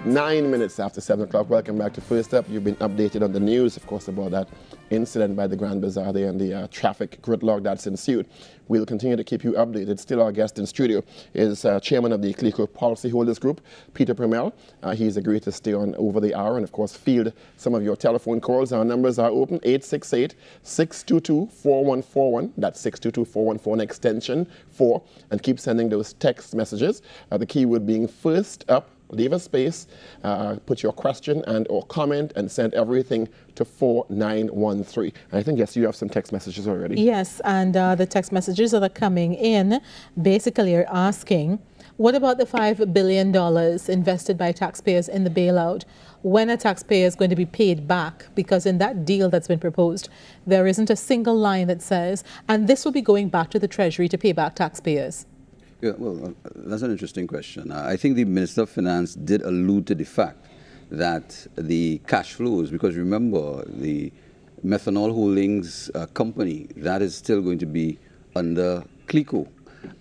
9 minutes after 7 o'clock. Welcome back to First Up. You've been updated on the news, of course, about that incident by the Grand Bazaar there and the traffic gridlock that's ensued. We'll continue to keep you updated. Still, our guest in studio is chairman of the CLICO Policyholders Group, Peter Permell. He's agreed to stay on over the hour and, of course, field some of your telephone calls. Our numbers are open, 868-622-4141. That's 622-414, extension 4. And keep sending those text messages. The keyword being First Up. Leave a space, put your question and or comment, and send everything to 4913. I think, yes, you have some text messages already. Yes, and the text messages that are coming in basically are asking, what about the $5 billion invested by taxpayers in the bailout? When are taxpayers going to be paid back? Because in that deal that's been proposed, there isn't a single line that says, and this will be going back to the Treasury to pay back taxpayers. Yeah, well, that's an interesting question. I think the Minister of Finance did allude to the fact that the cash flows, because remember, the methanol holdings company, that is still going to be under CLICO,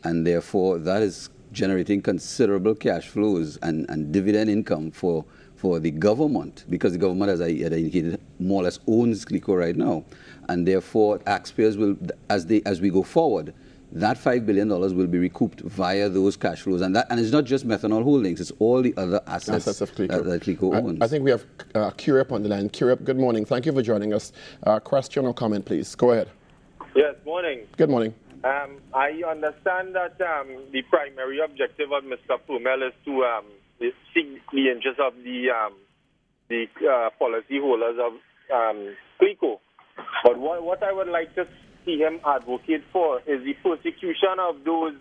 and therefore that is generating considerable cash flows and dividend income for the government, because the government, as I had indicated, more or less owns CLICO right now, and therefore taxpayers will, as we go forward, that $5 billion will be recouped via those cash flows. And it's not just methanol holdings, it's all the other assets of CLICO. that CLICO owns. I think we have Curip on the line. Curip, good morning. Thank you for joining us. Question or comment, please. Go ahead. Yes, morning. Good morning. I understand that the primary objective of Mr. Permell is to seek the interest of the policyholders of CLICO. But what I would like to see him advocate for is the persecution of those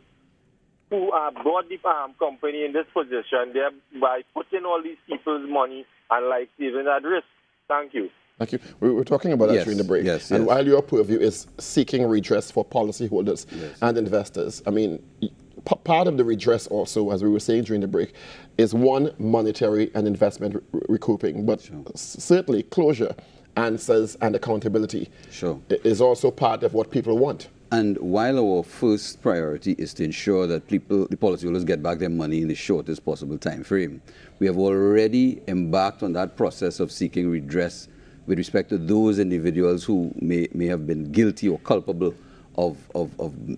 who brought the company in this position by putting all these people's money and life savings at risk. Thank you. Thank you. We were talking about that during the break. Yes, and while your purview is seeking redress for policyholders and investors, I mean, part of the redress also, as we were saying during the break, is one, monetary and investment recouping, but certainly closure, answers and accountability is also part of what people want. And while our first priority is to ensure that the policyholders get back their money in the shortest possible time frame, we have already embarked on that process of seeking redress with respect to those individuals who may have been guilty or culpable of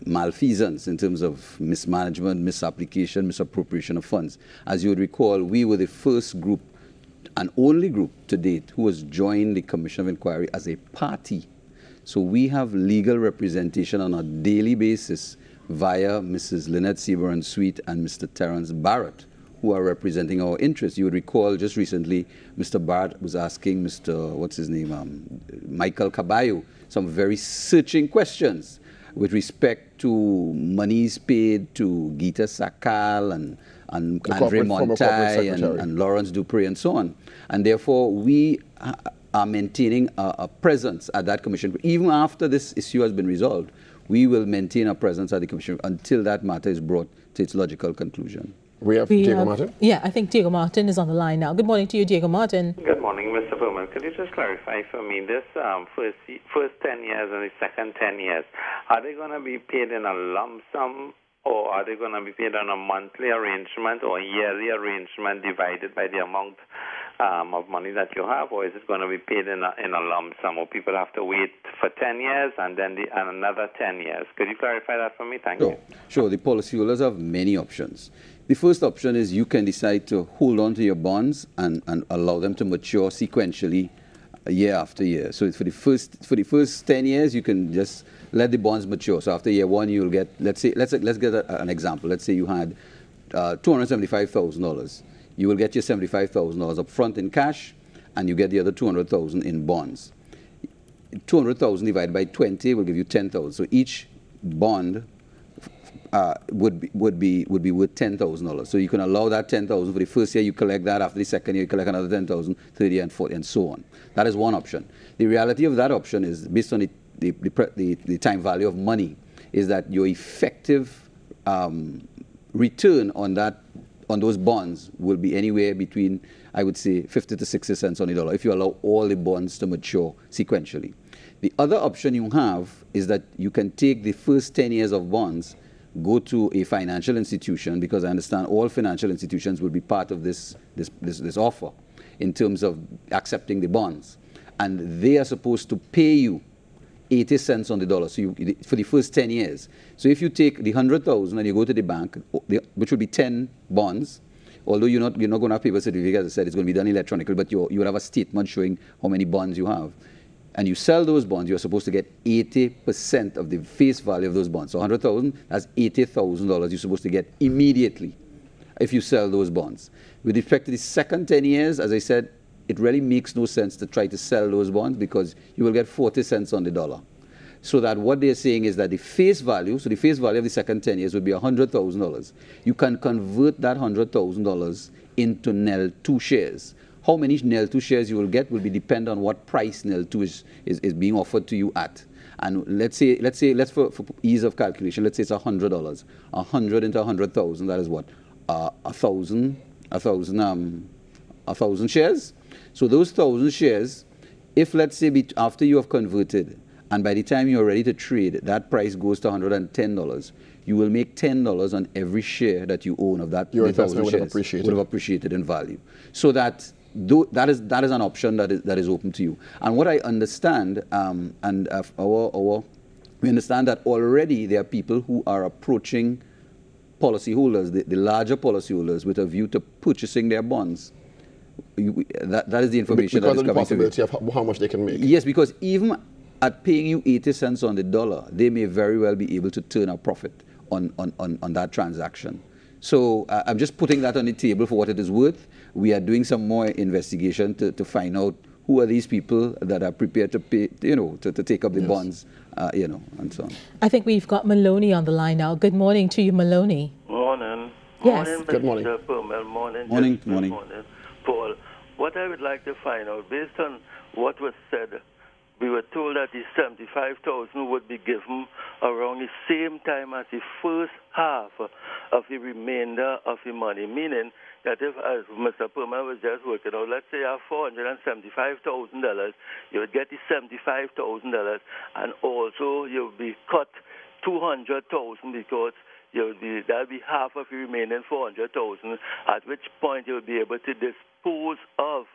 malfeasance in terms of mismanagement, misapplication, misappropriation of funds. As you would recall, we were the first group and only group to date who has joined the Commission of Inquiry as a party. So we have legal representation on a daily basis via Mrs. Lynette Seaborn-Sweet and Mr. Terence Barrett, who are representing our interests. You would recall just recently, Mr. Barrett was asking Mr. Michael Caballo some very searching questions with respect to monies paid to Gita Sakal and Andre Montai and Lawrence Dupree and so on. And therefore, we are maintaining a presence at that commission. Even after this issue has been resolved, we will maintain a presence at the commission until that matter is brought to its logical conclusion. We have Diego Martin? Yeah, I think Diego Martin is on the line now. Good morning to you, Diego Martin. Good morning, Mr. Permell. Could you just clarify for me, this first 10 years and the second 10 years, are they going to be paid in a lump sum, or are they going to be paid on a monthly arrangement or yearly arrangement divided by the amount of money that you have, or is it going to be paid in a lump sum, or people have to wait for 10 years and then another 10 years? Could you clarify that for me? Thank you. Sure. The policyholders have many options. The first option is you can decide to hold on to your bonds and allow them to mature sequentially year after year. So for the first 10 years, you can just let the bonds mature. So after year one, you'll get, let's get an example. Let's say you had $275,000. You will get your $75,000 up front in cash, and you get the other $200,000 in bonds. 200,000 divided by 20 will give you 10,000. So each bond would be worth $10,000. So you can allow that $10,000 for the first year. You collect that. After the second year, you collect another $10,000, third year, and fourth, and so on. That is one option. The reality of that option is, based on the time value of money, is that your effective return on those bonds will be anywhere between, I would say, 50 to 60 cents on the dollar if you allow all the bonds to mature sequentially. The other option you have is that you can take the first 10 years of bonds, go to a financial institution, because I understand all financial institutions will be part of this offer in terms of accepting the bonds. And they are supposed to pay you 80 cents on the dollar for the first 10 years. So if you take the 100,000 and you go to the bank, which will be 10 bonds, although you're not going to have paper certificate, as I said, it's going to be done electronically, but you will have a statement showing how many bonds you have. And you sell those bonds, you're supposed to get 80% of the face value of those bonds. So 100,000, that's $80,000 you're supposed to get immediately if you sell those bonds. With respect to the second 10 years, as I said, it really makes no sense to try to sell those bonds because you will get 40 cents on the dollar. So that what they're saying is that the face value, so the face value of the second 10 years would be $100,000. You can convert that $100,000 into NEL 2 shares. How many NEL 2 shares you will get will be depend on what price NEL 2 is being offered to you at. And let's for ease of calculation, let's say it's $100. 100 into 100,000, that is what? 1,000 shares. So those 1,000 shares, if let's say after you have converted, and by the time you're ready to trade, that price goes to $110, you will make $10 on every share that you own of that. Your investment would have appreciated in value. So that is an option that is open to you. And what I understand, we understand that already there are people who are approaching policyholders, the larger policyholders, with a view to purchasing their bonds. That is the information that is coming to me. Because of the possibility of how much they can make. Yes, because even at paying you 80 cents on the dollar, they may very well be able to turn a profit on that transaction. So I'm just putting that on the table for what it is worth. We are doing some more investigation to find out who are these people that are prepared to pay, to take up the bonds, and so on. I think we've got Maloney on the line now. Good morning to you, Maloney. Morning. Yes. Morning, Good morning. Mr. Permell. Morning. Morning. Paul, what I would like to find out, based on what was said, we were told that the 75,000 would be given around the same time as the first half of the remainder of the money, meaning that if, as Mr. Permell was just working out, let's say you have $475,000, you would get the $75,000, and also you'll be cut $200,000 because that'll be half of the remaining $400,000, at which point you'll be able to dispose of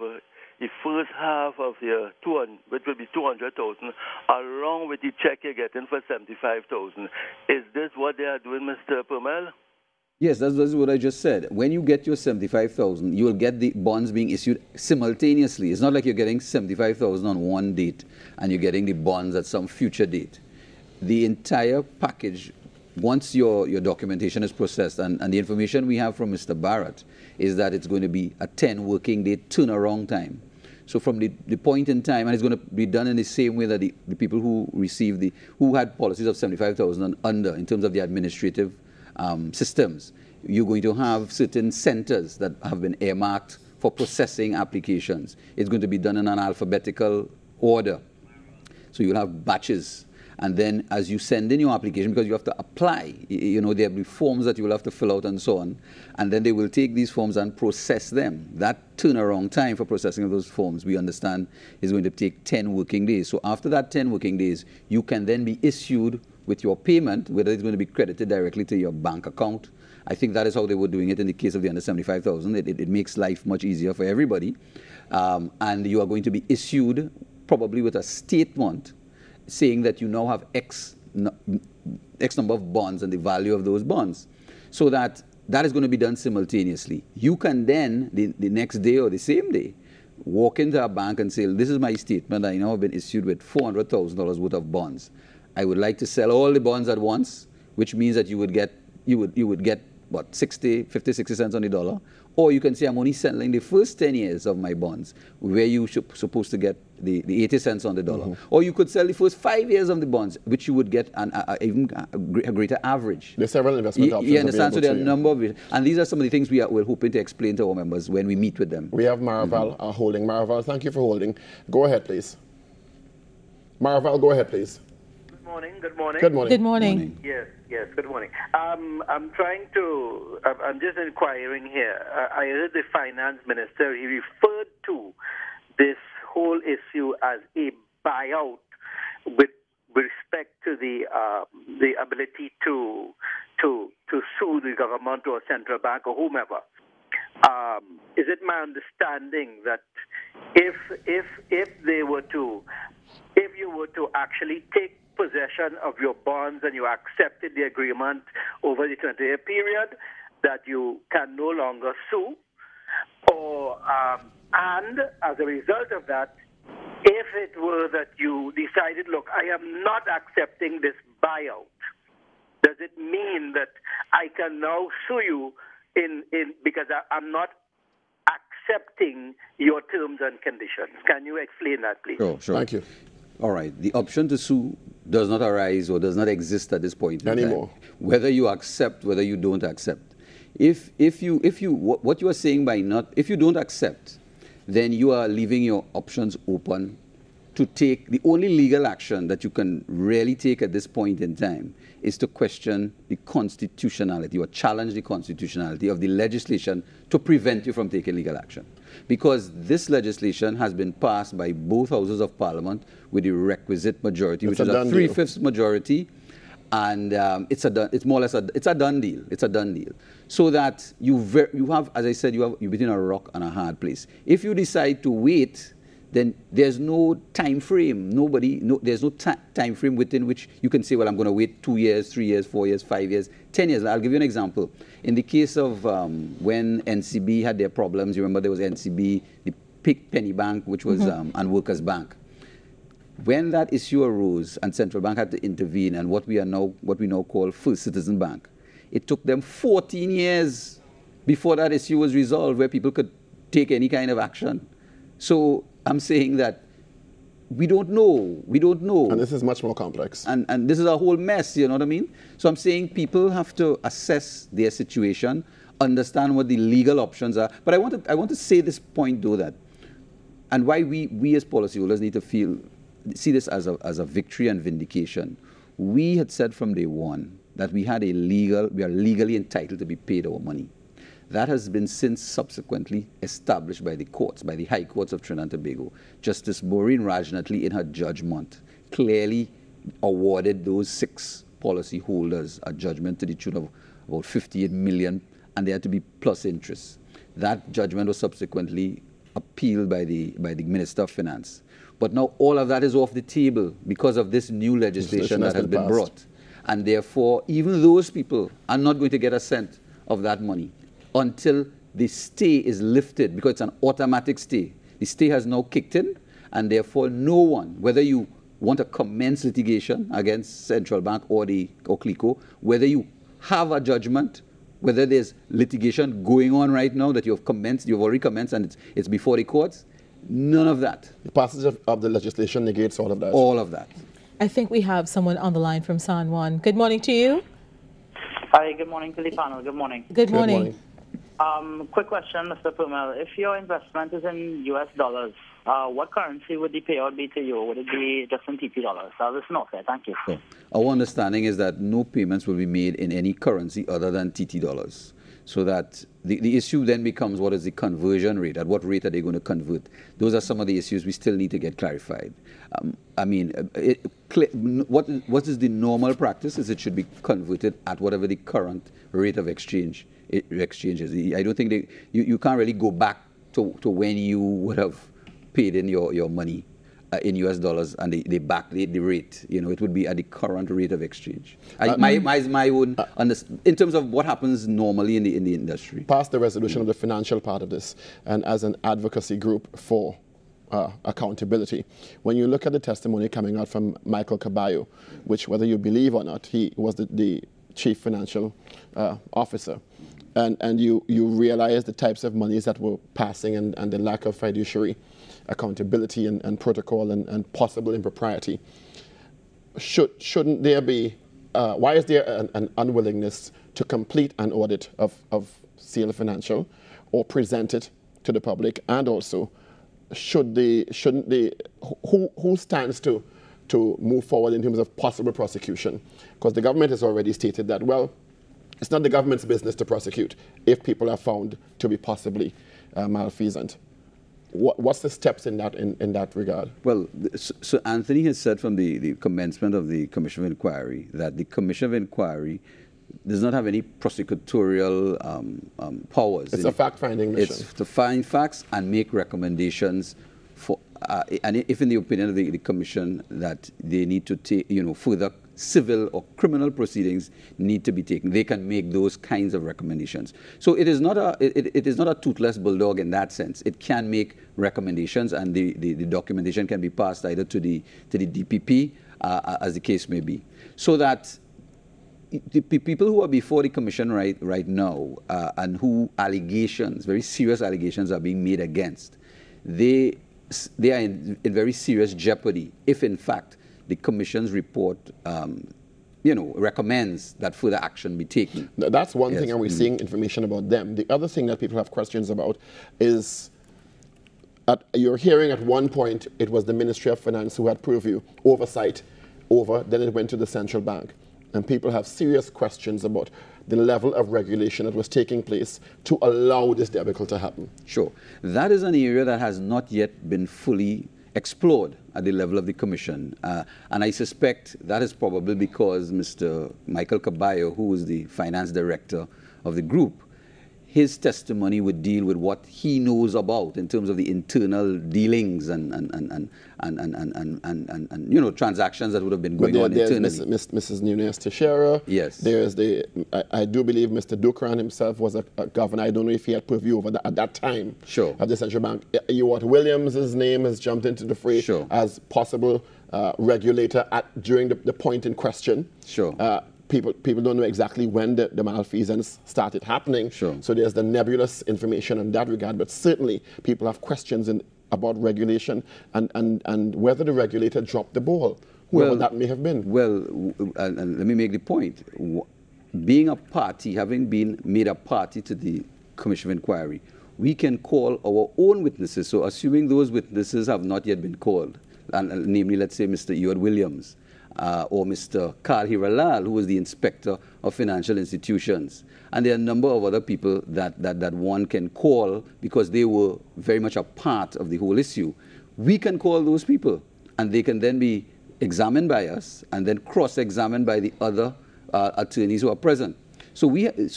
the first half of your 200, which will be 200,000, along with the check you're getting for 75,000. Is this what they are doing, Mr. Permell? Yes, that's what I just said. When you get your 75,000, you will get the bonds being issued simultaneously. It's not like you're getting 75,000 on one date and you're getting the bonds at some future date. The entire package, once your documentation is processed, and the information we have from Mr. Barrett is that it's going to be a 10 working day turnaround time. So from the point in time, and it's going to be done in the same way that the people who received who had policies of 75,000 and under, in terms of the administrative systems, you're going to have certain centers that have been earmarked for processing applications. It's going to be done in an alphabetical order. So you'll have batches. And then as you send in your application, because you have to apply, there'll be forms that you will have to fill out and so on. And then they will take these forms and process them. That turnaround time for processing of those forms, we understand, is going to take 10 working days. So after that 10 working days, you can then be issued with your payment, whether it's going to be credited directly to your bank account. I think that is how they were doing it in the case of the under 75,000. It makes life much easier for everybody. And you are going to be issued probably with a statement saying that you now have X number of bonds and the value of those bonds. So that is going to be done simultaneously. You can then, the next day or the same day, walk into a bank and say, this is my statement. I now have been issued with $400,000 worth of bonds. I would like to sell all the bonds at once, which means that you would get what, 50, 60 cents on the dollar. Or you can say, I'm only selling the first 10 years of my bonds, where you supposed to get the 80 cents on the dollar. Mm-hmm. Or you could sell the first 5 years of the bonds, which you would get even a greater average. There's several investment options. You understand? So there are a number of it. And these are some of the things we're hoping to explain to our members when we meet with them. We have Maraval holding. Maraval, thank you for holding. Go ahead, please. Maraval, go ahead, please. Good morning. Good morning. Good morning. Good morning. Yes, good morning. I'm just inquiring here. I heard the finance minister, he referred to this whole issue as a buyout with respect to the ability to to sue the government or central bank or whomever. Is it my understanding that if you were to actually take possession of your bonds and you accepted the agreement over the 20-year period, that you can no longer sue? Or and as a result of that, if it were that you decided, look, I am not accepting this buyout, does it mean that I can now sue you because I'm not accepting your terms and conditions? Can you explain that, please? Sure. Thank you. All right. The option to sue does not arise or does not exist at this point in anymore. time. Whether you accept, whether you don't accept. If what you are saying by not, if you don't accept, then you are leaving your options open to take. The only legal action that you can really take at this point in time is to question the constitutionality or challenge the constitutionality of the legislation to prevent you from taking legal action. Because this legislation has been passed by both houses of parliament with the requisite majority, which is a 3/5 majority, and it's more or less a done deal. It's a done deal. So that you have, as I said, you're between a rock and a hard place. If you decide to wait, then there's no time frame. There's no time frame within which you can say, well, I'm going to wait 2 years, 3 years, 4 years, 5 years, 10 years. I'll give you an example. In the case of when NCB had their problems, you remember there was NCB, the Penny Bank, which was and Workers Bank. When that issue arose and Central Bank had to intervene, and what we now call First Citizen Bank, it took them 14 years before that issue was resolved, where people could take any kind of action. So I'm saying that we don't know. And this is much more complex. And this is a whole mess, you know what I mean? So I'm saying people have to assess their situation, understand what the legal options are. But I want to say this point, though, that, and why we as policyholders need to see this as a victory and vindication. We had said from day one that we are legally entitled to be paid our money. That has been since subsequently established by the courts, by the high courts of Trinidad and Tobago. Justice Maureen Rajnatli, in her judgment, clearly awarded those 6 policyholders a judgment to the tune of about 58 million, and they had to be plus interest. That judgment was subsequently appealed by the Minister of Finance. But now all of that is off the table because of this new legislation that has been brought. And therefore, even those people are not going to get a cent of that money until the stay is lifted, because it's an automatic stay. The stay has now kicked in, and therefore no one, whether you want to commence litigation against Central Bank or CLICO, whether you have a judgment, whether there's litigation going on right now that you've already commenced and it's before the courts, none of that. The passage of the legislation negates all of that. All of that. I think we have someone on the line from San Juan. Good morning to you. Hi, good morning to the panel. Good morning. Good morning. Quick question, Mr. Permell. If your investment is in US dollars, what currency would the payout be to you? Would it be just in TT dollars? This is not fair. Thank you. So, our understanding is that no payments will be made in any currency other than TT dollars. So that the issue then becomes, what is the conversion rate? At what rate are they going to convert? Those are some of the issues we still need to get clarified. What is the normal practice is it should be converted at whatever the current rate of exchange is. I don't think you can't really go back to when you would have paid in your money in US dollars and they backdate the rate. You know, it would be at the current rate of exchange. My own, in terms of what happens normally in the industry. Past the resolution of the financial part of this, and as an advocacy group for accountability, when you look at the testimony coming out from Michael Caballo, which, whether you believe or not, he was the chief financial officer, and you realize the types of monies that were passing and the lack of fiduciary accountability and protocol and possible impropriety. Shouldn't there be, why is there an unwillingness to complete an audit of CL Financial or present it to the public? And also, who stands to move forward in terms of possible prosecution? Because the government has already stated that, well, it's not the government's business to prosecute if people are found to be possibly malfeasant. What's the steps in that regard? Well, so Anthony has said from the commencement of the Commission of Inquiry that the Commission of Inquiry does not have any prosecutorial powers. It's a fact-finding mission. It's to find facts and make recommendations for, and if in the opinion of the Commission that they need to take, further civil or criminal proceedings need to be taken, they can make those kinds of recommendations. So it is not a toothless bulldog in that sense. It can make recommendations, and the documentation can be passed either to the DPP, as the case may be, so that the people who are before the Commission right now, and who very serious allegations are being made against, they are in very serious jeopardy if, in fact, the Commission's report, recommends that further action be taken. That's one thing, and we're seeing information about them. The other thing that people have questions about is, you're hearing at one point it was the Ministry of Finance who had purview, oversight over, then it went to the central bank. And people have serious questions about the level of regulation that was taking place to allow this debacle to happen. Sure. That is an area that has not yet been fully explored at the level of the Commission. And I suspect that is probably because Mr. Michael Caballo, who is the finance director of the group, his testimony would deal with what he knows about in terms of the internal dealings and transactions that would have been going on internally. Mrs. Nunes Teixeira. Yes. There's I do believe Mr. Dukran himself was a governor. I don't know if he had purview over that at that time. Sure. Of the central bank. Williams' name has jumped into the fray as possible regulator during the point in question. Sure. People don't know exactly when the malfeasance started happening. Sure. So there's the nebulous information in that regard, but certainly people have questions about regulation and whether the regulator dropped the ball, whoever that may have been. Well, and let me make the point. Being a party, having been made a party to the Commission of Inquiry, we can call our own witnesses. So assuming those witnesses have not yet been called, and namely, let's say, Mr. Ewart Williams, or Mr. Karl Hiralal, who was the Inspector of Financial Institutions. And there are a number of other people that one can call because they were very much a part of the whole issue. We can call those people, and they can then be examined by us and then cross-examined by the other attorneys who are present. So within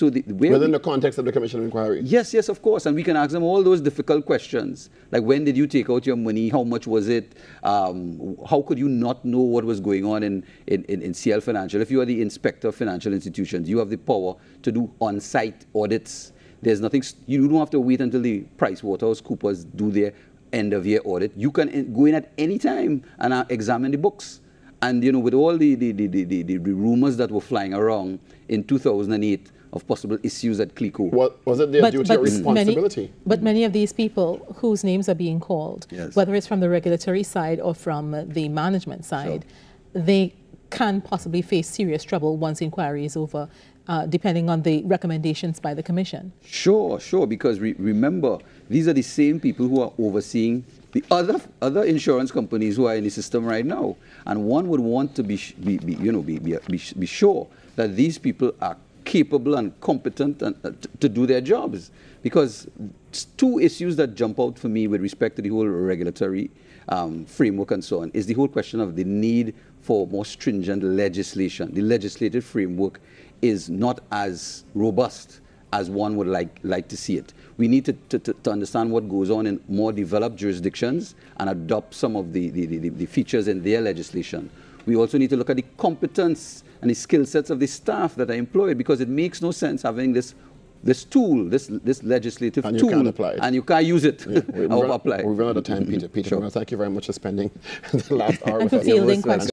the context of the Commission of Inquiry? Yes, of course. And we can ask them all those difficult questions. Like, when did you take out your money? How much was it? How could you not know what was going on in CL Financial? If you are the Inspector of Financial Institutions, you have the power to do on-site audits. There's nothing, you don't have to wait until the PricewaterhouseCoopers do their end-of-year audit. You can go in at any time and examine the books. And, with all the rumors that were flying around in 2008 of possible issues at CLICO. Was it their duty or responsibility? But many of these people whose names are being called, whether it's from the regulatory side or from the management side, they can possibly face serious trouble once inquiry is over, depending on the recommendations by the Commission. Sure, because remember, these are the same people who are overseeing the other insurance companies who are in the system right now, and one would want to be sure that these people are capable and competent to do their jobs. Because two issues that jump out for me with respect to the whole regulatory framework and so on is the whole question of the need for more stringent legislation. The legislative framework is not as robust as one would like to see it. We need to understand what goes on in more developed jurisdictions and adopt some of the features in their legislation. We also need to look at the competence and the skill sets of the staff that are employed, because it makes no sense having this tool, this legislative tool, you can't apply it. And you can't use it or apply it. We've run out of time, Peter. Well, thank you very much for spending the last hour with us. And for fielding questions.